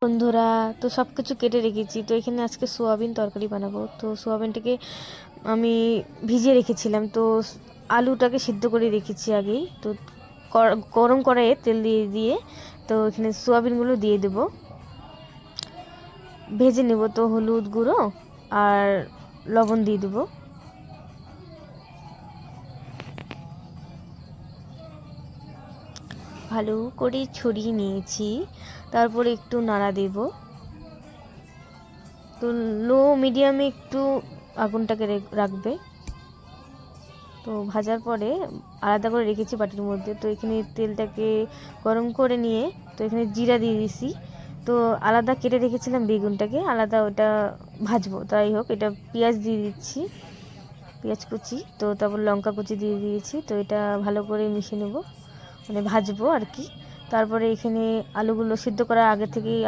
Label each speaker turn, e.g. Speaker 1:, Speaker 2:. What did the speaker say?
Speaker 1: বন্ধুরা, তো সব কিছু কেটে রেখেছি। তো এখানে আজকে সোয়াবিন তরকারি বানাবো। তো সোয়াবিনটাকে আমি ভিজিয়ে রেখেছিলাম। তো আলুটাকে সিদ্ধ করে রেখেছি আগেই। তো গরম কড়াইয়ে তেল দিয়ে তো এখানে সোয়াবিনগুলো দিয়ে দেব, ভেজে নেব। তো হলুদ গুঁড়ো আর লবণ দিয়ে দেবো। ভালো করে ছড়িয়ে নিয়েছি, তারপরে একটু নাড়া দেব। তো লো মিডিয়ামে একটু আগুনটাকে রাখবে। তো ভাজার পরে আলাদা করে রেখেছি বাটির মধ্যে। তো এখানে তেলটাকে গরম করে নিয়ে তো এখানে জিরা দিয়ে দিছি। তো আলাদা কেটে রেখেছিলাম বেগুনটাকে, আলাদা ওটা ভাজবো। তাই হোক, এটা পেঁয়াজ দিয়ে দিচ্ছি, পেঁয়াজ কুচি। তো তারপর লঙ্কা কুচি দিয়ে দিয়েছি। তো এটা ভালো করে মিশিয়ে নেব, মানে ভাজবো আর কি। তারপরে এখানে আলুগুলো সিদ্ধ করার আগে থেকেই